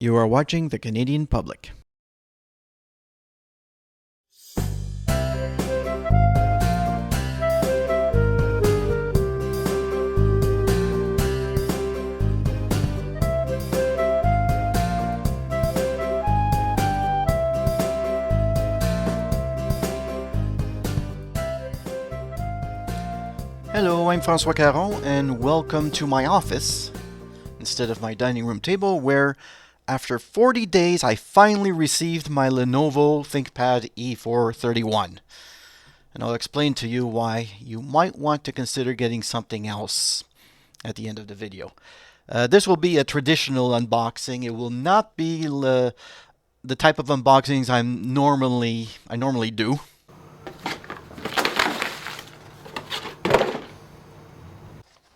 You are watching the Canadian Public. Hello, I'm François Caron, and welcome to my office, instead of my dining room table, where after 40 days I finally received my Lenovo ThinkPad E431. And I'll explain to you why you might want to consider getting something else at the end of the video. This will be a traditional unboxing. It will not be the type of unboxings I normally do.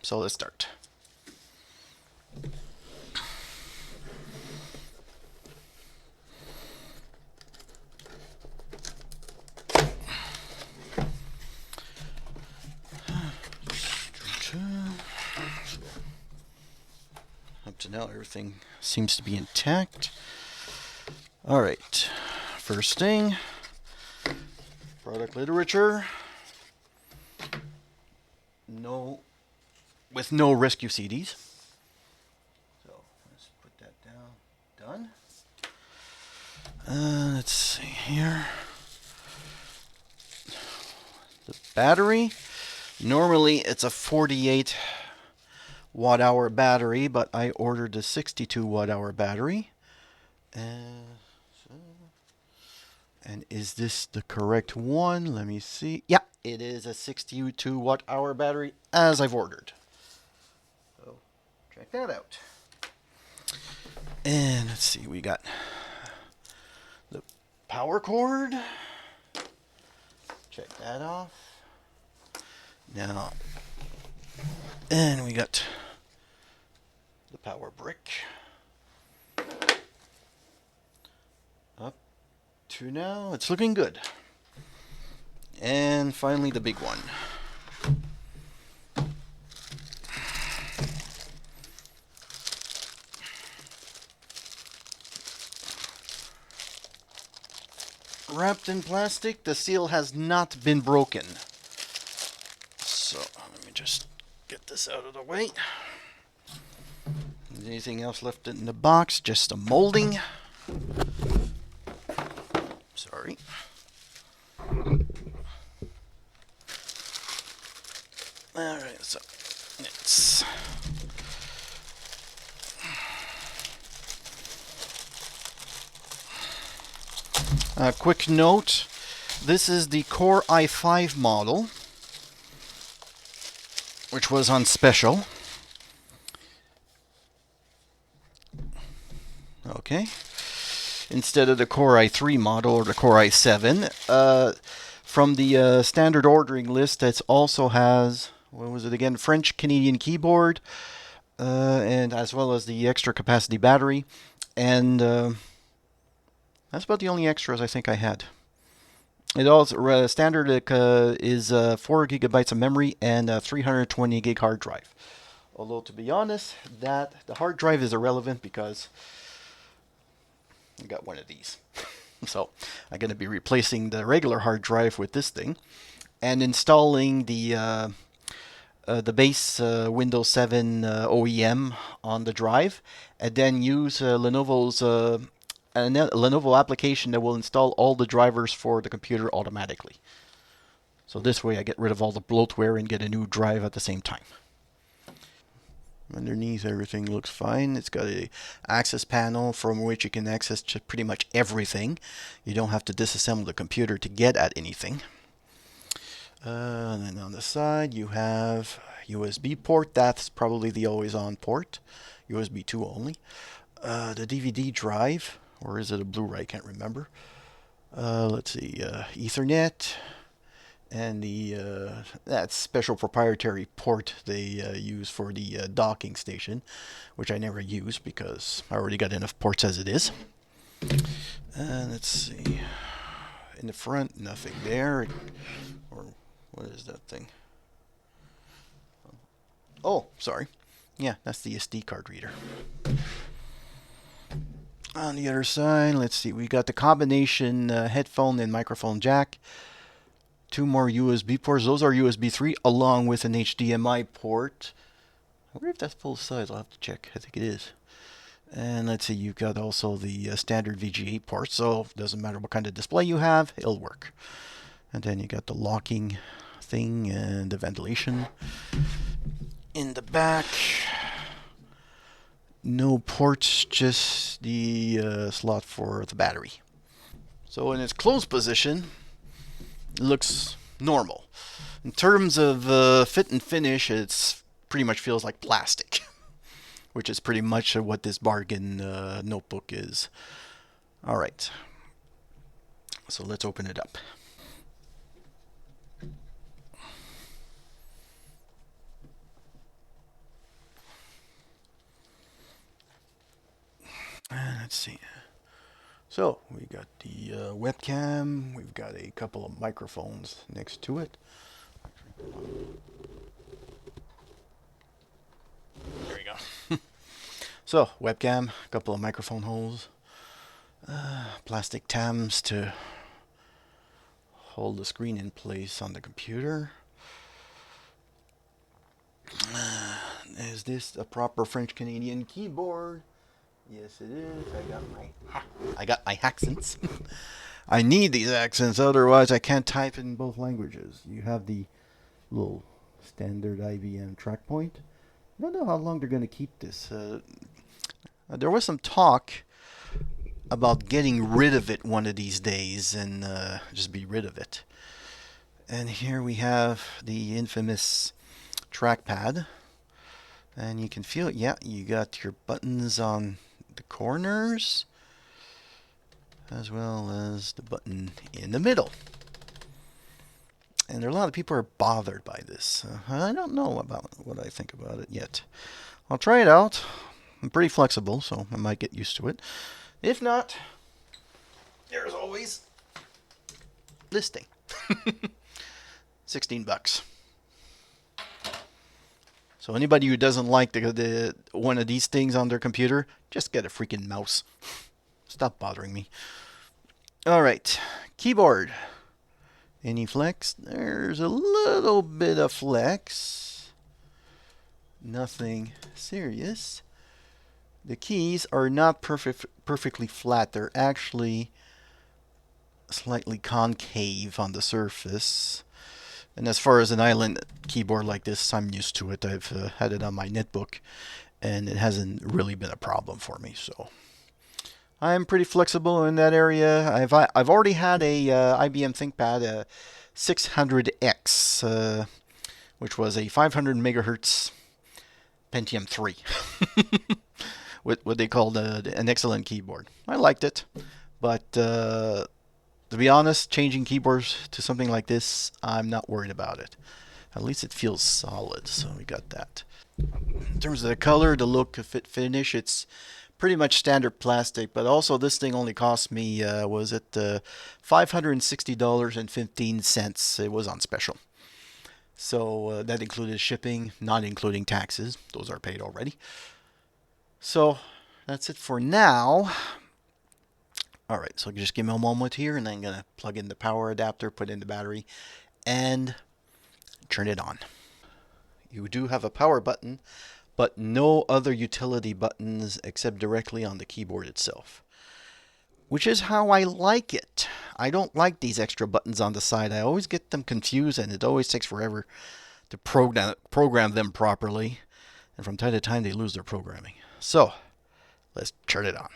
So let's start. Up to now, everything seems to be intact. All right, first thing, product literature. With no rescue CDs. So let's put that down. Done. Let's see here. The battery. Normally it's a 48 watt hour battery, but I ordered a 62 watt hour battery. And is this the correct one? Let me see. Yeah, it is a 62 watt hour battery as I've ordered. So check that out. And let's see, we got the power cord. Check that off. Now, and we got the power brick. Up to now, it's looking good. And finally, the big one. Wrapped in plastic, the seal has not been broken. So let me just get this out of the way. Anything else left in the box? Just a molding. Sorry. Alright, so it's a quick note. This is the Core i5 model, which was on special. Okay. Instead of the Core i3 model or the Core i7. From the standard ordering list, it also has, what was it again, French-Canadian keyboard, and as well as the extra capacity battery. And that's about the only extras I think I had. It also standard is 4 gigabytes of memory and a 320 gig hard drive. Although to be honest, the hard drive is irrelevant because I got one of these. So I'm going to be replacing the regular hard drive with this thing and installing the base Windows 7 OEM on the drive, and then use Lenovo's a Lenovo application that will install all the drivers for the computer automatically. So this way I get rid of all the bloatware and get a new drive at the same time. Underneath, everything looks fine. It's got a access panel from which you can access pretty much everything. You don't have to disassemble the computer to get at anything. And then on the side you have USB port. That's probably the always-on port. USB 2 only. The DVD drive, or is it a Blu-ray? I can't remember. Let's see, Ethernet, and that special proprietary port they use for the docking station, which I never use because I already got enough ports as it is. And let's see, in the front, nothing there. Or what is that thing? Oh, sorry. Yeah, that's the SD card reader. On the other side, let's see, we got the combination headphone and microphone jack. 2 more USB ports. Those are USB 3 along with an HDMI port. I wonder if that's full size. I'll have to check. I think it is. And let's see, you've got also the standard VGA port, so it doesn't matter what kind of display you have, it'll work. And then you got the locking thing and the ventilation. In the back, no ports, just the slot for the battery. So in its closed position, it looks normal. In terms of fit and finish, it's pretty much feels like plastic, which is pretty much what this bargain notebook is. All right, so let's open it up. Let's see. So we got the webcam. We've got a couple of microphones next to it. There we go. So webcam, a couple of microphone holes, plastic tabs to hold the screen in place on the computer. Is this a proper French Canadian keyboard? Yes, it is. I got my accents. I need these accents, otherwise I can't type in both languages. You have the little standard IBM track point. I don't know how long they're going to keep this. There was some talk about getting rid of it one of these days and just be rid of it. And here we have the infamous trackpad. And you can feel it. Yeah, you got your buttons on the corners as well as the button in the middle. And there are a lot of people who are bothered by this. I don't know about what I think about it yet. I'll try it out. I'm pretty flexible, so I might get used to it. If not, there's always listing. 16 bucks. So anybody who doesn't like the one of these things on their computer, just get a freaking mouse. Stop bothering me. All right, keyboard. Any flex? There's a little bit of flex. Nothing serious. The keys are not perfectly flat. They're actually slightly concave on the surface. And as far as an island keyboard like this, I'm used to it. I've had it on my netbook, and it hasn't really been a problem for me. So I'm pretty flexible in that area. I've already had a IBM ThinkPad 600X, which was a 500 megahertz Pentium 3, what they called an excellent keyboard. I liked it, but to be honest, changing keyboards to something like this, I'm not worried about it. At least it feels solid, so we got that. In terms of the color, the look, fit, finish, it's pretty much standard plastic, but also this thing only cost me, was it $560.15. It was on special. So that included shipping, not including taxes. Those are paid already. So that's it for now. All right, so just give me a moment here, and I'm going to plug in the power adapter, put in the battery, and turn it on. You do have a power button, but no other utility buttons except directly on the keyboard itself, which is how I like it. I don't like these extra buttons on the side. I always get them confused, and it always takes forever to program them properly, and from time to time they lose their programming. So let's turn it on.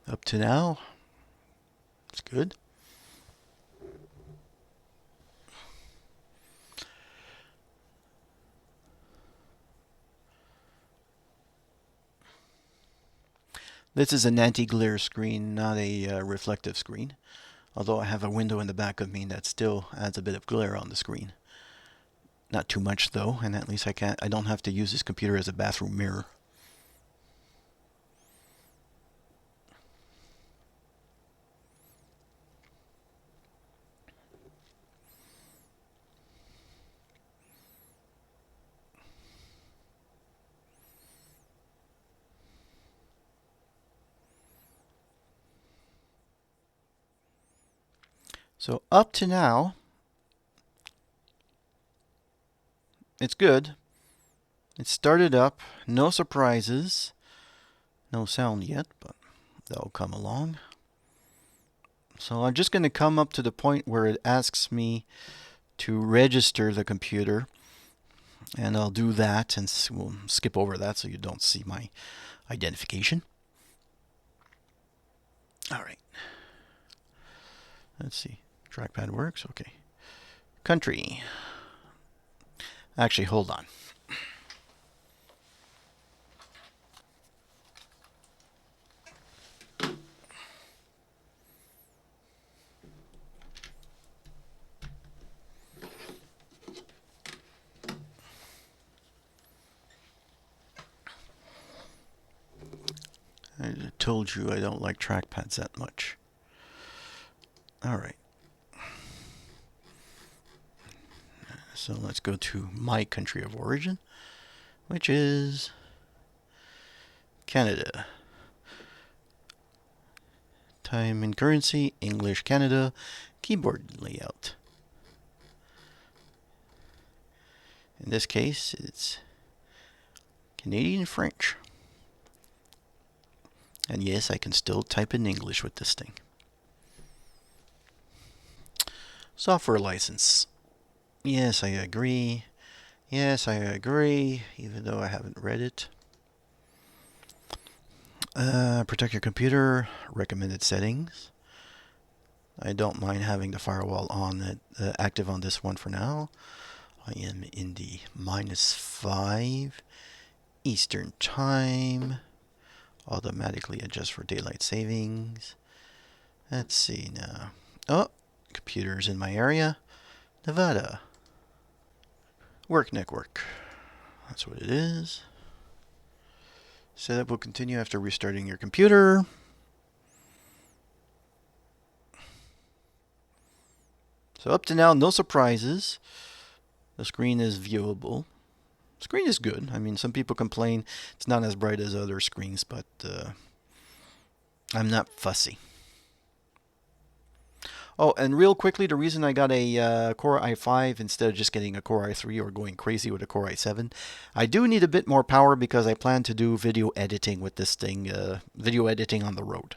Up to now, it's good. This is an anti-glare screen, not a reflective screen. Although I have a window in the back of me that still adds a bit of glare on the screen. Not too much though, and at least I don't have to use this computer as a bathroom mirror. So up to now, it's good. It started up, no surprises, no sound yet, but that'll come along. So I'm just going to come up to the point where it asks me to register the computer, and I'll do that, and we'll skip over that so you don't see my identification. All right. Let's see. Trackpad works. Okay. Country. Actually, hold on. I told you I don't like trackpads that much. All right. So let's go to my country of origin, which is Canada. Time and currency, English Canada, keyboard layout. In this case, it's Canadian French. And yes, I can still type in English with this thing. Software license. Yes, I agree. Yes, I agree, even though I haven't read it. Protect your computer. Recommended settings. I don't mind having the firewall on active on this one for now. I am in the -5 Eastern Time. Automatically adjust for daylight savings. Let's see now. Oh, computers in my area. Nevada. Work network. That's what it is. Setup will continue after restarting your computer. So up to now, no surprises. The screen is viewable. The screen is good. I mean, some people complain it's not as bright as other screens, but I'm not fussy. Oh, and real quickly, the reason I got a Core i5 instead of just getting a Core i3 or going crazy with a Core i7, I do need a bit more power because I plan to do video editing with this thing, video editing on the road.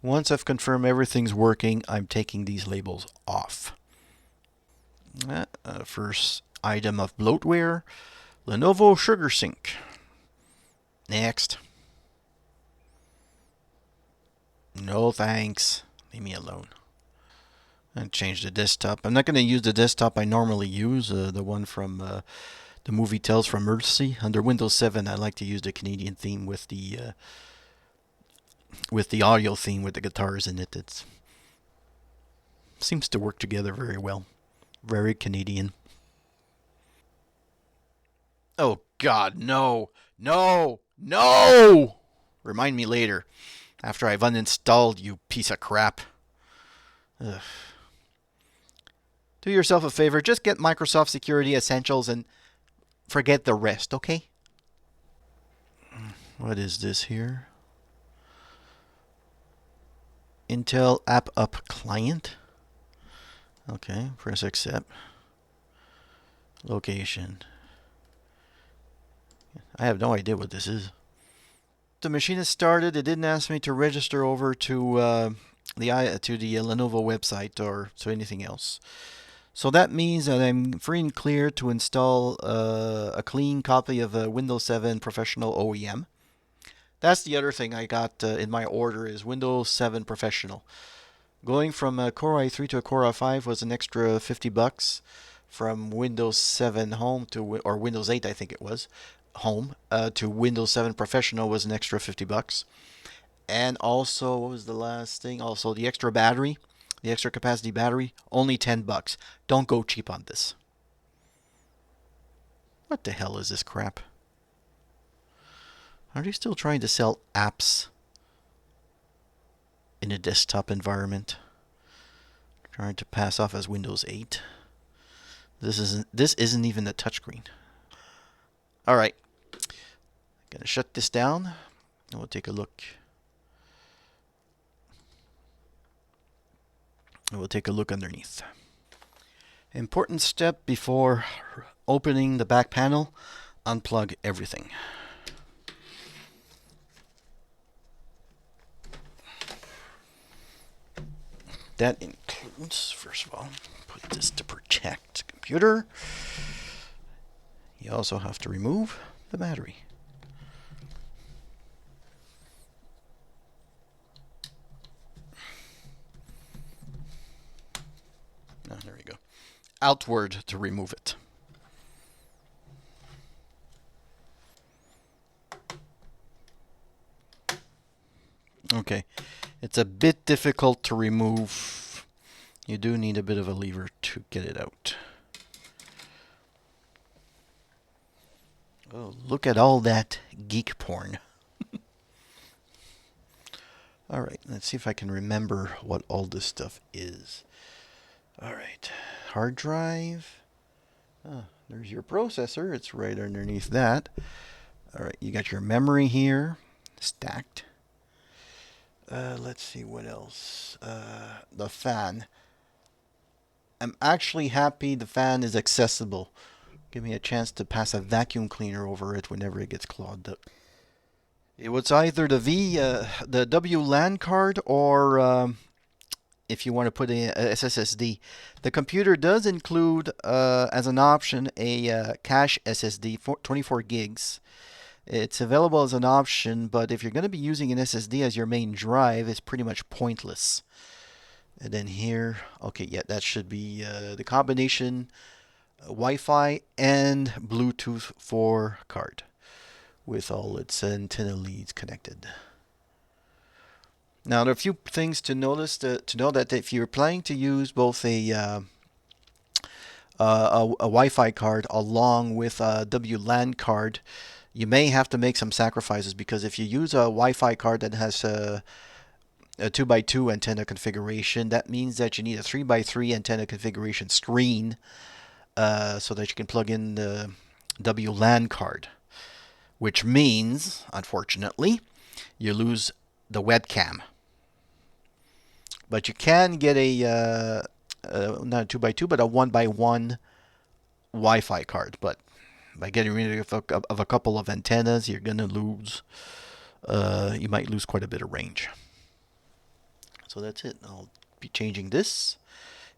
Once I've confirmed everything's working, I'm taking these labels off. First item of bloatware, Lenovo SugarSync. Next. No thanks. Leave me alone. And change the desktop. I'm not going to use the desktop I normally use, the one from the movie Tales from Earthsea. Under Windows 7, I like to use the Canadian theme with the audio theme with the guitars in it. It seems to work together very well. Very Canadian. Oh God, no, no, no! Remind me later, after I've uninstalled you piece of crap. Ugh. Do yourself a favor, just get Microsoft Security Essentials and forget the rest, okay? What is this here? Intel App Up Client. Okay, press accept. Location. I have no idea what this is. The machine is started. It didn't ask me to register over to the Lenovo website or to anything else. So that means that I'm free and clear to install a clean copy of Windows 7 Professional OEM. That's the other thing I got in my order is Windows 7 Professional. Going from a Core i3 to a Core i5 was an extra $50. From Windows 7 Home to, or Windows 8 I think it was, Home to Windows 7 Professional was an extra $50. And also, what was the last thing? Also, the extra battery, the extra capacity battery, only $10. Don't go cheap on this. What the hell is this crap? Are they still trying to sell apps in a desktop environment? Trying to pass off as Windows 8. This isn't even a touchscreen. All right. Gonna shut this down and we'll take a look. We'll take a look underneath. Important step before opening the back panel, unplug everything. That includes, first of all, put this to protect the computer. You also have to remove the battery. Oh, there we go. Outward to remove it. Okay, it's a bit difficult to remove. You do need a bit of a lever to get it out. Oh, look at all that geek porn. Alright, let's see if I can remember what all this stuff is. Alright, hard drive. Oh, there's your processor. It's right underneath that. Alright, you got your memory here, stacked. Let's see what else. The fan. I'm actually happy the fan is accessible. Give me a chance to pass a vacuum cleaner over it whenever it gets clogged up. It was either the WLAN card, or if you want to put a SSD. The computer does include, as an option, a cache SSD, 24 gigs. It's available as an option, but if you're going to be using an SSD as your main drive, it's pretty much pointless. And then here, okay, yeah, that should be the combination Wi-Fi and Bluetooth 4 card with all its antenna leads connected. Now, there are a few things to notice. To know that if you're planning to use both a Wi-Fi card along with a WLAN card, you may have to make some sacrifices, because if you use a Wi-Fi card that has a 2x2 antenna configuration, that means that you need a 3x3 antenna configuration screen so that you can plug in the WLAN card, which means, unfortunately, you lose the webcam. But you can get a not a 2x2, but a 1x1 Wi-Fi card. But by getting rid of a couple of antennas, you're going to lose, you might lose quite a bit of range. So that's it. I'll be changing this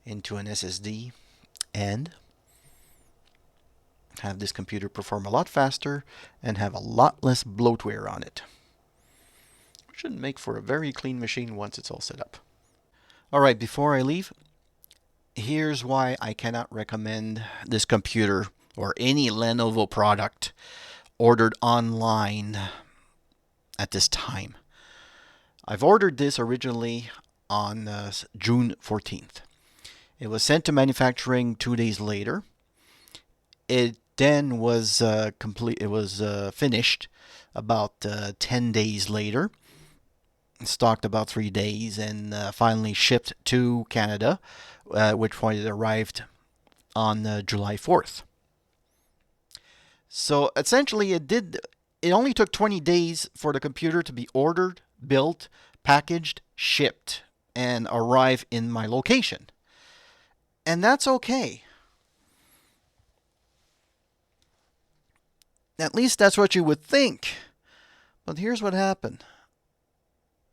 into an SSD and have this computer perform a lot faster and have a lot less bloatware on it. Should make for a very clean machine once it's all set up. Alright, before I leave, here's why I cannot recommend this computer or any Lenovo product ordered online at this time. I've ordered this originally on June 14th. It was sent to manufacturing 2 days later. It then was finished about 10 days later, stocked about 3 days, and finally shipped to Canada, at which point it arrived on July 4th. So essentially it only took 20 days for the computer to be ordered, built, packaged, shipped, and arrive in my location. And that's okay. At least that's what you would think. But here's what happened.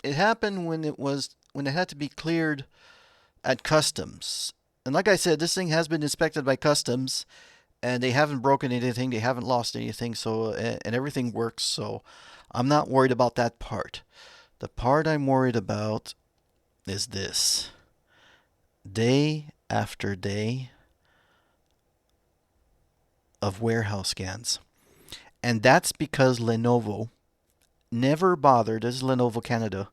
It happened when it had to be cleared at customs. And like I said, this thing has been inspected by customs, and they haven't broken anything, they haven't lost anything, so and everything works, so I'm not worried about that part. The part I'm worried about is this. Day after day of warehouse scans. And that's because Lenovo never bothered, this is Lenovo Canada,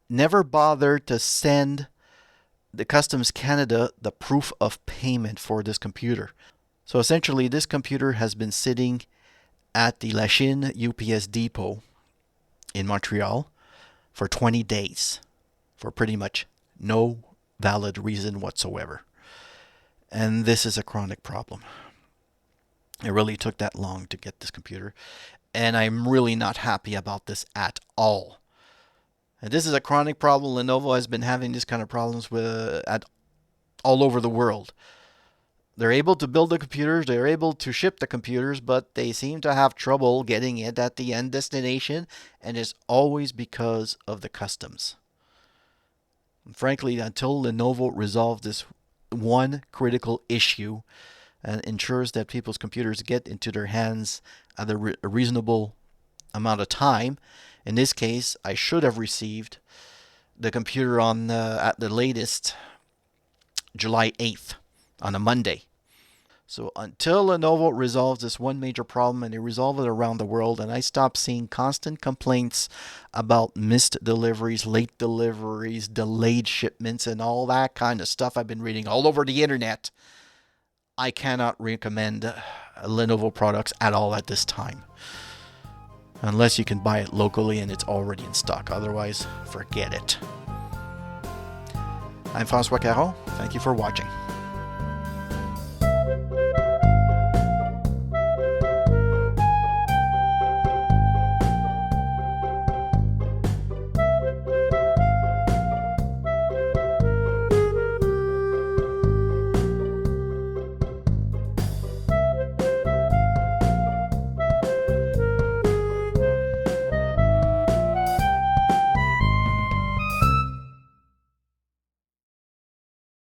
never bothered to send the Customs Canada the proof of payment for this computer. So essentially, this computer has been sitting at the Lachine UPS depot in Montreal for 20 days for pretty much no valid reason whatsoever. And this is a chronic problem. It really took that long to get this computer, and I'm really not happy about this at all. And this is a chronic problem. Lenovo has been having this kind of problems with all over the world. They're able to build the computers, they're able to ship the computers, but they seem to have trouble getting it at the end destination, and it's always because of the customs. And frankly, until Lenovo resolves this one critical issue and ensures that people's computers get into their hands at a reasonable amount of time, in this case, I should have received the computer on at the latest July 8th on a Monday. So until Lenovo resolves this one major problem, and they resolve it around the world, and I stop seeing constant complaints about missed deliveries, late deliveries, delayed shipments, and all that kind of stuff I've been reading all over the internet, I cannot recommend Lenovo products at all at this time. Unless you can buy it locally and it's already in stock. Otherwise, forget it. I'm François Caron. Thank you for watching.